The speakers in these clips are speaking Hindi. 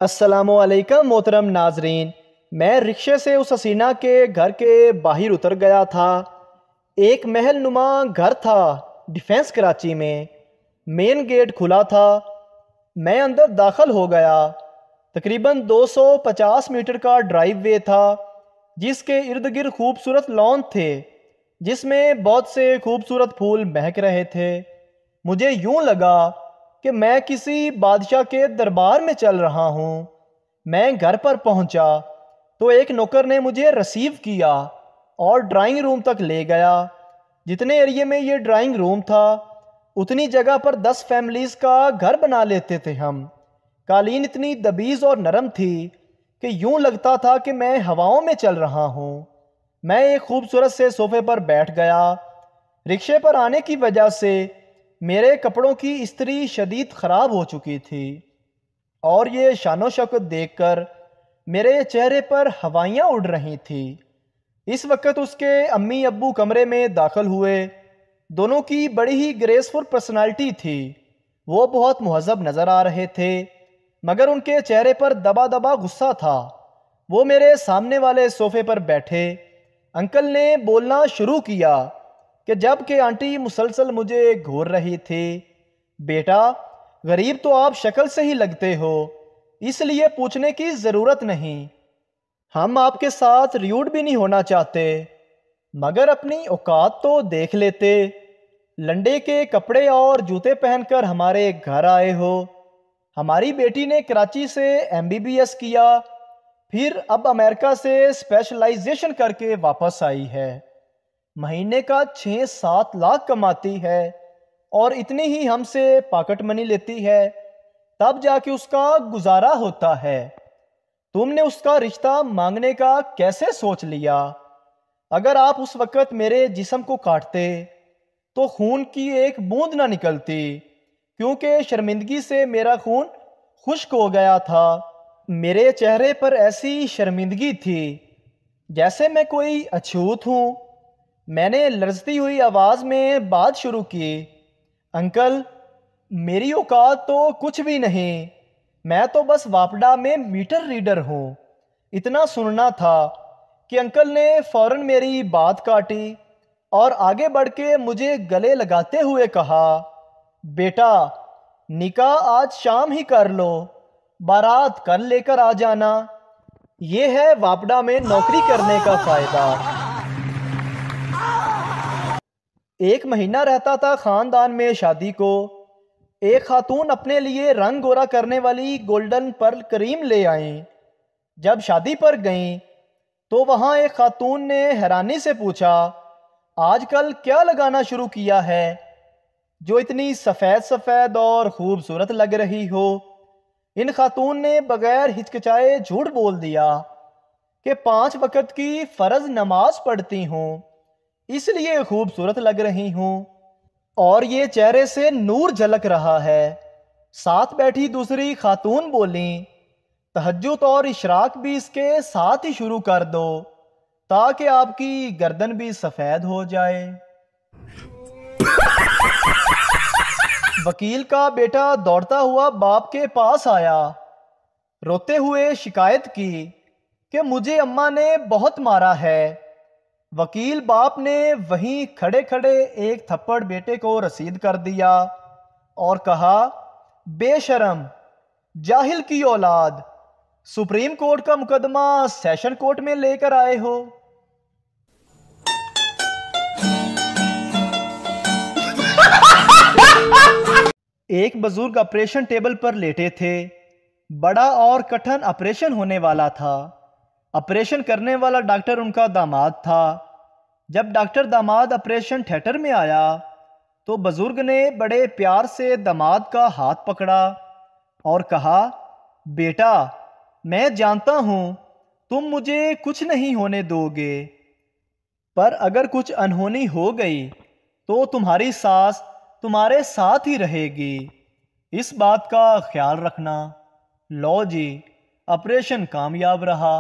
अस्सलामुअलैकुम मोहतरम नाजरीन। मैं रिक्शे से उस हसीना के घर के बाहर उतर गया था। एक महल नुमा घर था डिफेंस कराची में। मेन गेट खुला था। मैं अंदर दाखिल हो गया। तकरीबन 250 मीटर का ड्राइव वे था जिसके इर्द गिर्द खूबसूरत लॉन थे जिसमें बहुत से खूबसूरत फूल महक रहे थे। मुझे यूं लगा कि मैं किसी बादशाह के दरबार में चल रहा हूँ। मैं घर पर पहुँचा तो एक नौकर ने मुझे रिसीव किया और ड्राइंग रूम तक ले गया। जितने एरिए में ये ड्राइंग रूम था उतनी जगह पर 10 फैमिलीज़ का घर बना लेते थे हम। कालीन इतनी दबीज़ और नरम थी कि यूं लगता था कि मैं हवाओं में चल रहा हूँ। मैं एक खूबसूरत से सोफे पर बैठ गया। रिक्शे पर आने की वजह से मेरे कपड़ों की इस्त्री शदीद ख़राब हो चुकी थी और ये शानो शौकत देखकर मेरे चेहरे पर हवाइयाँ उड़ रही थी। इस वक्त उसके अम्मी अब्बू कमरे में दाखिल हुए। दोनों की बड़ी ही ग्रेसफुल पर्सनालिटी थी। वो बहुत मुहज़्ज़ब नज़र आ रहे थे मगर उनके चेहरे पर दबा दबा गुस्सा था। वो मेरे सामने वाले सोफे पर बैठे। अंकल ने बोलना शुरू किया कि जब कि आंटी मुसलसल मुझे घूर रही थी, बेटा गरीब तो आप शक्ल से ही लगते हो, इसलिए पूछने की ज़रूरत नहीं। हम आपके साथ र्यूड भी नहीं होना चाहते मगर अपनी औकात तो देख लेते। लंडे के कपड़े और जूते पहनकर हमारे घर आए हो। हमारी बेटी ने कराची से एमबीबीएस किया, फिर अब अमेरिका से स्पेशलाइजेशन करके वापस आई है। महीने का 6-7 लाख कमाती है और इतनी ही हमसे पॉकेट मनी लेती है, तब जाके उसका गुजारा होता है। तुमने उसका रिश्ता मांगने का कैसे सोच लिया? अगर आप उस वक़्त मेरे जिस्म को काटते तो खून की एक बूंद ना निकलती, क्योंकि शर्मिंदगी से मेरा खून खुश्क हो गया था। मेरे चेहरे पर ऐसी शर्मिंदगी थी जैसे मैं कोई अछूत हूँ। मैंने लरजती हुई आवाज़ में बात शुरू की, अंकल मेरी औकात तो कुछ भी नहीं, मैं तो बस वापडा में मीटर रीडर हूँ। इतना सुनना था कि अंकल ने फ़ौरन मेरी बात काटी और आगे बढ़ के मुझे गले लगाते हुए कहा, बेटा निकाह आज शाम ही कर लो, बारात कल लेकर आ जाना। ये है वापडा में नौकरी करने का फ़ायदा। एक महीना रहता था ख़ानदान में शादी को। एक खातून अपने लिए रंग गोरा करने वाली गोल्डन पर्ल क्रीम ले आईं। जब शादी पर गईं तो वहाँ एक खातून ने हैरानी से पूछा, आजकल क्या लगाना शुरू किया है जो इतनी सफ़ेद सफ़ेद और ख़ूबसूरत लग रही हो? इन खातून ने बग़ैर हिचकिचाए झूठ बोल दिया कि 5 वक़्त की फ़र्ज़ नमाज पढ़ती हूँ, इसलिए खूबसूरत लग रही हूँ और ये चेहरे से नूर झलक रहा है। साथ बैठी दूसरी खातून बोली, तहज्जुद और इशराक भी इसके साथ ही शुरू कर दो ताकि आपकी गर्दन भी सफ़ेद हो जाए। वकील का बेटा दौड़ता हुआ बाप के पास आया, रोते हुए शिकायत की कि मुझे अम्मा ने बहुत मारा है। वकील बाप ने वहीं खड़े खड़े एक थप्पड़ बेटे को रसीद कर दिया और कहा, बेशरम, जाहिल की औलाद, सुप्रीम कोर्ट का मुकदमा सेशन कोर्ट में लेकर आए हो। एक बुजुर्ग ऑपरेशन टेबल पर लेटे थे। बड़ा और कठिन ऑपरेशन होने वाला था। ऑपरेशन करने वाला डॉक्टर उनका दामाद था। जब डॉक्टर दामाद ऑपरेशन थिएटर में आया तो बुजुर्ग ने बड़े प्यार से दामाद का हाथ पकड़ा और कहा, बेटा मैं जानता हूँ तुम मुझे कुछ नहीं होने दोगे, पर अगर कुछ अनहोनी हो गई तो तुम्हारी सास तुम्हारे साथ ही रहेगी, इस बात का ख्याल रखना। लो जी, ऑपरेशन कामयाब रहा।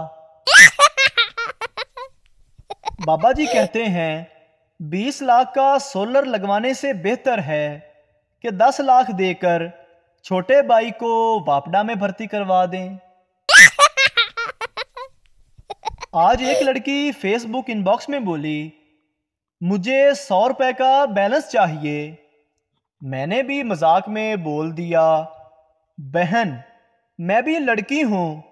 बाबा जी कहते हैं 20 लाख का सोलर लगवाने से बेहतर है कि 10 लाख देकर छोटे भाई को वापडा में भर्ती करवा दें। आज एक लड़की फेसबुक इनबॉक्स में बोली, मुझे 100 रुपए का बैलेंस चाहिए। मैंने भी मजाक में बोल दिया, बहन मैं भी लड़की हूँ,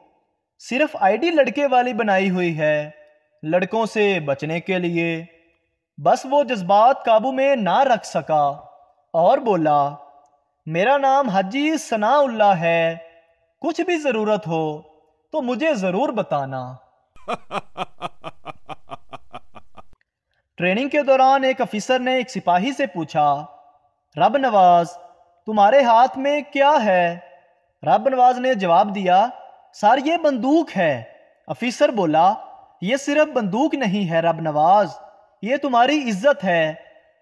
सिर्फ आईडी लड़के वाली बनाई हुई है, लड़कों से बचने के लिए। बस वो जज्बात काबू में ना रख सका और बोला, मेरा नाम हाजी सनाउल्लाह है, कुछ भी ज़रूरत हो तो मुझे ज़रूर बताना। ट्रेनिंग के दौरान एक अफिसर ने एक सिपाही से पूछा, रब नवाज तुम्हारे हाथ में क्या है? रब नवाज ने जवाब दिया, सर ये बंदूक है। अफिसर बोला, ये सिर्फ बंदूक नहीं है रब नवाज, ये तुम्हारी इज्जत है,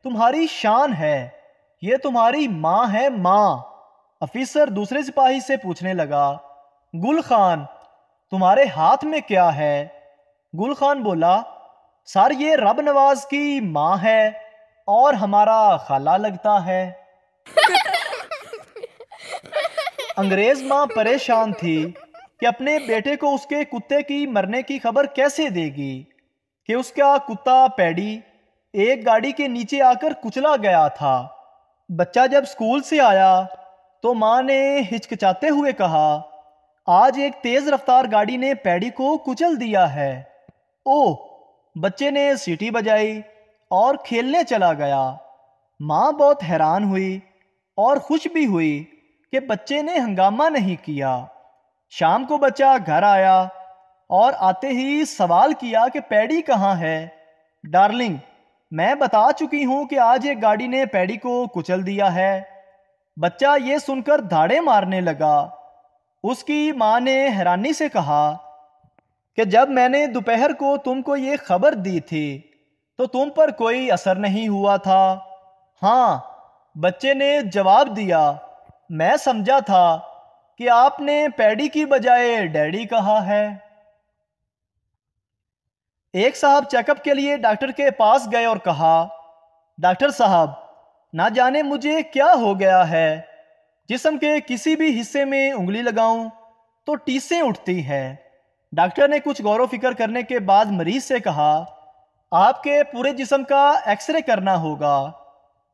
तुम्हारी शान है, ये तुम्हारी माँ है, माँ। अफिसर दूसरे सिपाही से पूछने लगा, गुल खान तुम्हारे हाथ में क्या है? गुल खान बोला, सर ये रब नवाज की माँ है और हमारा खाला लगता है। अंग्रेज माँ परेशान थी कि अपने बेटे को उसके कुत्ते की मरने की खबर कैसे देगी कि उसका कुत्ता पैडी एक गाड़ी के नीचे आकर कुचला गया था। बच्चा जब स्कूल से आया तो माँ ने हिचकिचाते हुए कहा, आज एक तेज रफ्तार गाड़ी ने पैडी को कुचल दिया है। ओह! बच्चे ने सीटी बजाई और खेलने चला गया। माँ बहुत हैरान हुई और खुश भी हुई कि बच्चे ने हंगामा नहीं किया। शाम को बच्चा घर आया और आते ही सवाल किया कि पैडी कहाँ है? डार्लिंग मैं बता चुकी हूं कि आज एक गाड़ी ने पैडी को कुचल दिया है। बच्चा ये सुनकर धाड़े मारने लगा। उसकी माँ ने हैरानी से कहा कि जब मैंने दोपहर को तुमको ये खबर दी थी तो तुम पर कोई असर नहीं हुआ था। हाँ, बच्चे ने जवाब दिया, मैं समझा था कि आपने पैडी की बजाय डैडी कहा है। एक साहब चेकअप के लिए डॉक्टर के पास गए और कहा, डॉक्टर साहब ना जाने मुझे क्या हो गया है, जिस्म के किसी भी हिस्से में उंगली लगाऊं तो टीसें उठती हैं। डॉक्टर ने कुछ गौर फिक्र करने के बाद मरीज से कहा, आपके पूरे जिस्म का एक्सरे करना होगा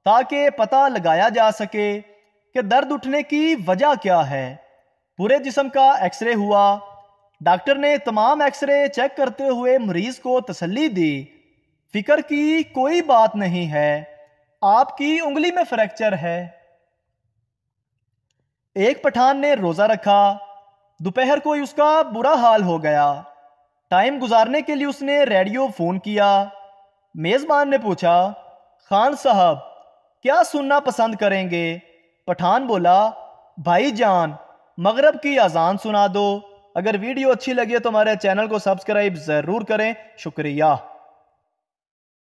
ताकि पता लगाया जा सके कि दर्द उठने की वजह क्या है। पूरे जिस्म का एक्सरे हुआ। डॉक्टर ने तमाम एक्सरे चेक करते हुए मरीज को तसल्ली दी, फिक्र की कोई बात नहीं है, आपकी उंगली में फ्रैक्चर है। एक पठान ने रोजा रखा। दोपहर को उसका बुरा हाल हो गया। टाइम गुजारने के लिए उसने रेडियो फोन किया। मेजबान ने पूछा, खान साहब क्या सुनना पसंद करेंगे? पठान बोला, भाईजान मगरब की अजान सुना दो। अगर वीडियो अच्छी लगे तो हमारे चैनल को सब्सक्राइब जरूर करें। शुक्रिया।